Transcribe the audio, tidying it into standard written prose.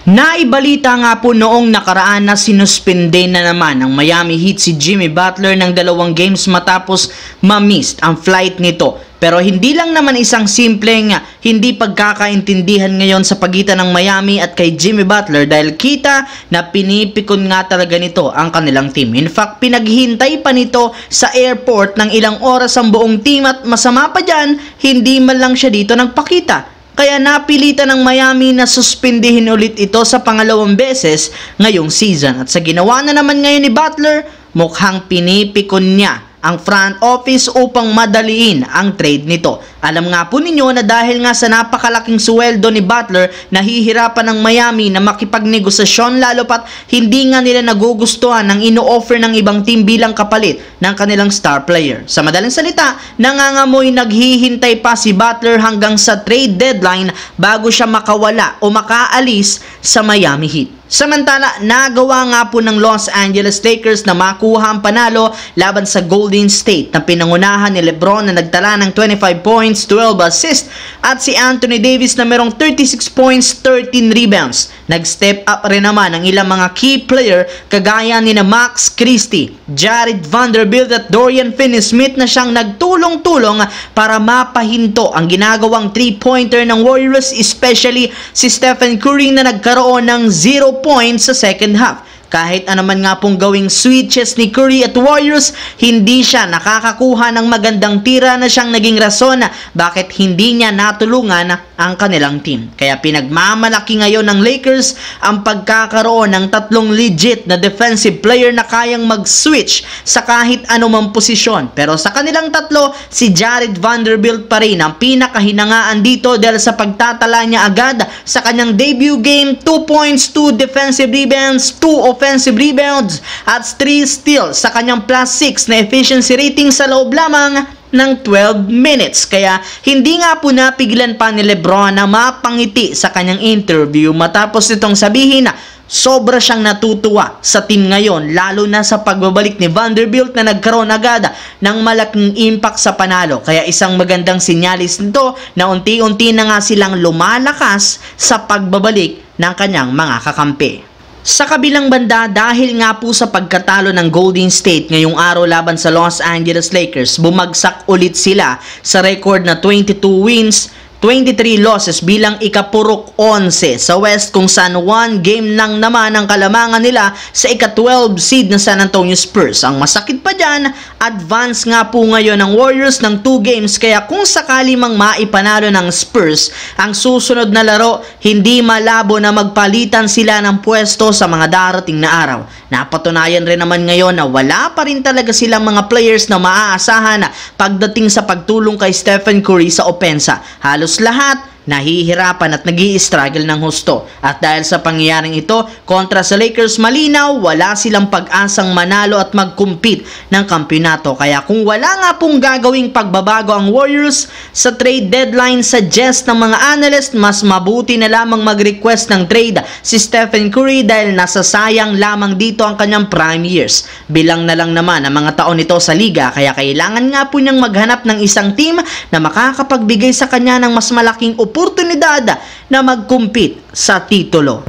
Naibalita nga po noong nakaraan na sinuspende na naman ng Miami Heat si Jimmy Butler ng 2 games matapos ma-missed ang flight nito. Pero hindi lang naman isang simpleng hindi pagkakaintindihan ngayon sa pagitan ng Miami at kay Jimmy Butler dahil kita na pinipikon nga talaga nito ang kanilang team. In fact, pinaghintay pa nito sa airport ng ilang oras ang buong team at masama pa dyan, hindi man lang siya dito nagpakita. Kaya napilitan ng Miami na suspindihin ulit ito sa pangalawang beses ngayong season. At sa ginawa na naman ngayon ni Butler, mukhang pinipikon niya ang front office upang madaliin ang trade nito. Alam nga po ninyo na dahil nga sa napakalaking sweldo ni Butler, nahihirapan ng Miami na makipagnegosasyon lalo pat hindi nga nila nagugustuhan ng ino-offer ng ibang team bilang kapalit ng kanilang star player. Sa madaling salita, nangangamoy naghihintay pa si Butler hanggang sa trade deadline bago siya makawala o makaalis sa Miami Heat. Samantala, nagawa nga po ng Los Angeles Lakers na makuha ang panalo laban sa Golden State na pinangunahan ni LeBron na nagtala ng 25 points, 12 assists at si Anthony Davis na merong 36 points, 13 rebounds. Nag-step up rin naman ang ilang mga key player kagaya ni na Max Christie, Jared Vanderbilt at Dorian Finney-Smith na siyang nagtulong-tulong para mapahinto ang ginagawang 3-pointer ng Warriors, especially si Stephen Curry na nagkaroon ng 0 points sa second half. Kahit naman nga pong gawing switches ni Curry at Warriors, hindi siya nakakakuha ng magandang tira na siyang naging rason bakit hindi niya natulungan ang kanilang team. Kaya pinagmamalaki ngayon ng Lakers ang pagkakaroon ng 3 legit na defensive player na kayang mag-switch sa kahit anumang posisyon. Pero sa kanilang 3, si Jared Vanderbilt pa rin ang pinakahinangaan dito dahil sa pagtatala niya agad sa kanyang debut game, 2 points, 2 defensive rebounds, 2 offensive rebounds at 3 steals sa kanyang +6 na efficiency rating sa loob lamang ng 12 minutes. Kaya hindi nga po napigilan pa ni LeBron na mapangiti sa kanyang interview matapos nitong sabihin na sobra siyang natutuwa sa team ngayon lalo na sa pagbabalik ni Vanderbilt na nagkaroon agad ng malaking impact sa panalo. Kaya isang magandang sinyalis nito na unti-unti na nga silang lumalakas sa pagbabalik ng kanyang mga kakampi. Sa kabilang banda, dahil nga po sa pagkatalo ng Golden State ngayong araw laban sa Los Angeles Lakers, bumagsak ulit sila sa record na 22 wins, 23 losses bilang ikapurok 11 sa West kung saan 1 game lang naman ang kalamangan nila sa ika-12 seed na San Antonio Spurs. Ang masakit pa dyan, advance nga po ngayon ng Warriors ng 2 games kaya kung sakali mang maipanalo ng Spurs ang susunod na laro, hindi malabo na magpalitan sila ng pwesto sa mga darating na araw. Napatunayan rin naman ngayon na wala pa rin talaga silang mga players na maaasahan pagdating sa pagtulong kay Stephen Curry sa opensa. Halos lahat nahihirapan at nag-i-struggle ng husto. At dahil sa pangyayaring ito, kontra sa Lakers, malinaw, wala silang pag-asang manalo at mag-compete ng kampyonato. Kaya kung wala nga pong gagawing pagbabago ang Warriors sa trade deadline, suggest ng mga analyst, mas mabuti na lamang mag-request ng trade si Stephen Curry dahil nasasayang lamang dito ang kanyang prime years. Bilang na lang naman ang mga taon nito sa liga, kaya kailangan nga po niyang maghanap ng isang team na makakapagbigay sa kanya ng mas malaking oportunidad na mag-compete sa titulo.